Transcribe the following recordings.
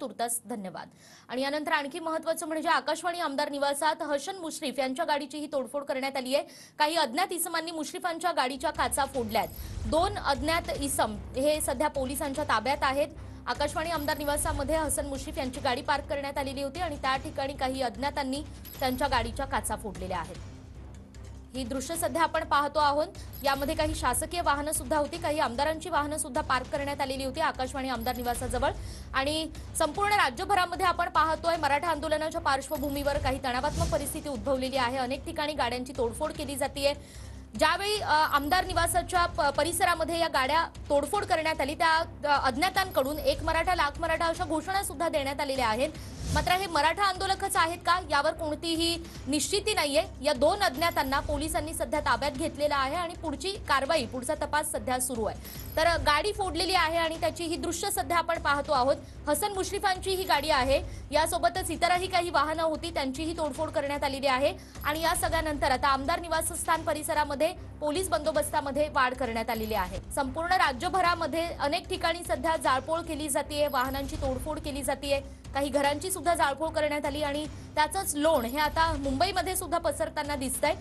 तुर्तास धन्यवाद। आणि यानंतर आणखी महत्त्वाचं म्हणजे आकाशवाणी आमदार निवासात हसन मुश्रीफ यांच्या गाडीची ही तोडफोड करण्यात आली आहे। काही अज्ञात इसमांनी मुश्रीफांच्या गाडीच्या काचा फोडल्यात। 2 अज्ञात इसम हे सध्या पोलिसांच्या ताब्यात आहेत। आकाशवाणी आमदार निवासामध्ये हसन मुश्रीफ यांची गाडी पार्क करण्यात आलेली होती आणि त्या ठिकाणी काही अज्ञातांनी त्यांच्या गाडीच्या काचा फोडलेल्या आहेत। ही दृश्य सध्या आपण पाहतो आहोत। यामध्ये काही शासकीय वाहनं सुद्धा होती, काही आमदारांची वाहनं सुद्धा पार्क करण्यात आलेली होती आकाशवाणी आमदार निवासाजवळ। आणि संपूर्ण राज्यभरामध्ये आपण पाहतोय मराठा आंदोलनाच्या पार्श्वभूमीवर काही तणावात्मक परिस्थिती उद्भवलेली आहे। अनेक ठिकाणी गाड्यांची तोडफोड केली जाते। ज्यावेळी आमदार निवासाच्या परिसरामध्ये या गाड्या तोडफोड करण्यात आली त्या अज्ञातांकडून एक मराठा लाख मराठा अशा घोषणा सुद्धा देण्यात आलेल्या आहेत। मात्र हे मराठा आंदोलकच आहेत का यावर कोणतीही निश्चिती नाहीये। या 2 अज्ञातांना पोलिसांनी सध्या ताब्यात घेतलेला आहे आणि पुढची कारवाई पुढचा तपास सध्या सुरू आहे। तर गाडी फोडलेली आहे आणि त्याची ही दृश्य सध्या आपण पाहतो आहोत। हसन मुश्रीफांची ही गाडी आहे, यासोबतच इतरही काही वाहनं होती त्यांचीही तोडफोड करण्यात आलेली आहे। आणि या सगळ्यानंतर आता आमदार निवासस्थान परिसरामध्ये पोलीस बंदोबस्तामध्ये वाढ करण्यात आलेली आहे। संपूर्ण राज्यभरामध्ये अनेक ठिकाणी सध्या जाळपोळ केली जाते, वाहनांची तोडफोड केली जाते, काही घरांची सुद्धा जाळपोळ करण्यात आली आणि त्याचंच लोण हे आता मुंबईमध्ये सुद्धा पसरताना दिसतंय।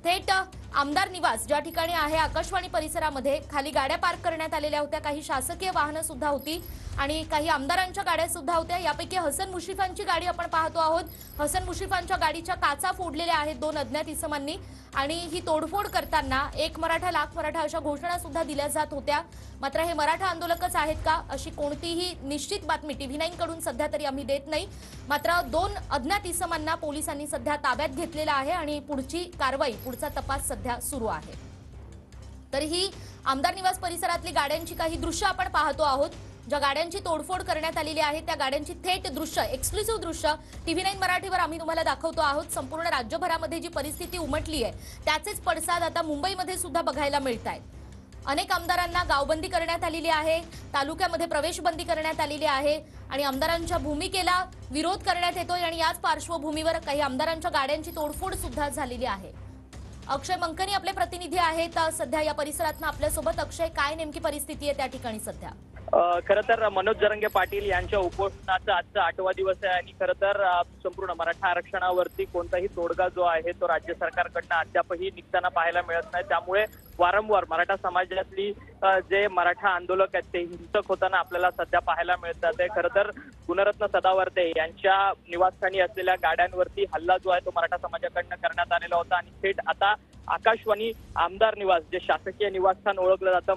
थेट आमदार निवास ज्या ठिकाणी आहे आकाशवाणी परिसरामध्ये खाली गाड्या पार्क करण्यात आलेल्या होत्या, काही शासकीय वाहनं सुद्धा होती आणि काही आमदारांच्या गाड्या सुद्धा होत्या। यापैकी हसन मुश्रीफांची गाडी आपण पाहतो आहोत। हसन मुश्रीफांच्या गाडीच्या काचा फोडलेल्या आहेत 2 अज्ञात इसमांनी आणि ही तोडफोड करताना एक मराठा लाख मराठा अशा घोषणा सुद्धा दिल्या जात होत्या। मात्र हे मराठा आंदोलकच आहेत का अशी कोणतीही निश्चित बातमी TV9 कडून सध्या तरी आम्ही देत नाही। मात्र 2 अज्ञात इसमांना पोलिसांनी सध्या ताब्यात घेतलेला आहे आणि पुढची कारवाई पुढचा तपास सध्या सुरू आहे। तर ही आमदार निवास परिसरातली गाड्यांची काही दृश्य आपण पाहतो आहोत। ज्या गाड्यांची तोडफोड करण्यात आलेली आहे त्या गाड्यांची थेट दृश्य एक्सक्लुसिव्ह दृश्य TV9 मराठीवर आम्ही तुम्हाला दाखवतो आहोत। संपूर्ण राज्यभरामध्ये जी परिस्थिती उमटली आहे त्याचेच पडसाद आता मुंबईमध्ये सुद्धा बघायला मिळत आहेत। अनेक आमदारांना गावबंदी करण्यात आलेली आहे, तालुक्यामध्ये प्रवेशबंदी करण्यात आलेली आहे आणि आमदारांच्या भूमिकेला विरोध करण्यात येतोय आणि याच पार्श्वभूमीवर काही आमदारांच्या गाड्यांची तोडफोड सुद्धा झालेली आहे। अक्षय मंकनी आपले प्रतिनिधी आहेत सध्या या परिसरातनं आपल्यासोबत। अक्षय, काय नेमकी परिस्थिती आहे त्या ठिकाणी सध्या? खरं तर मनोज जरंगे पाटील यांच्या उपोषणाचा आजचा 8वा दिवस आहे आणि खरं तर संपूर्ण मराठा आरक्षणावरती कोणताही तोडगा जो आहे तो राज्य सरकारकडनं अद्यापही निघताना पाहायला मिळत नाही। त्यामुळे वारंवार मराठा समाजातली जे मराठा आंदोलक आहेत ते हिंसक होताना आपल्याला सध्या पाहायला मिळतात। खरं तर गुणरत्न सदावर्ते यांच्या निवासस्थानी असलेल्या गाड्यांवरती हल्ला जो आहे तो मराठा समाजाकडनं करण्यात आलेला होता आणि थेट आता आकाशवाणी आमदार निवास जे शासकीय निवासस्थान ओळखलं जातं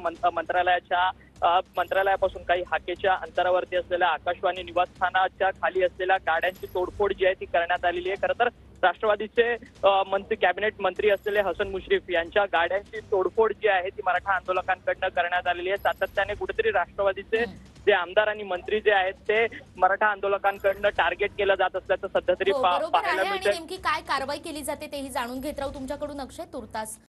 मंत्रालयापासून काही हाकेच्या अंतरावरती असलेल्या आकाशवाणी निवासस्थानाच्या खाली असलेल्या गाड्यांची तोडफोड जी आहे ती करण्यात आलेली आहे। खरं तर राष्ट्रवादीचे कॅबिनेट मंत्री असलेले हसन मुश्रीफ यांच्या गाड्यांची तोडफोड जी आहे ती मराठा आंदोलकांकडनं करण्यात आलेली आहे। सातत्याने कुठेतरी राष्ट्रवादीचे जे आमदार आणि मंत्री जे आहेत ते मराठा आंदोलकांकडनं टार्गेट केलं जात असल्याचं सध्या तरी पाहायला मिळतंय। नेमकी काय कारवाई केली जाते तेही जाणून घेत राहू तुमच्याकडून अक्षय तुर्तास।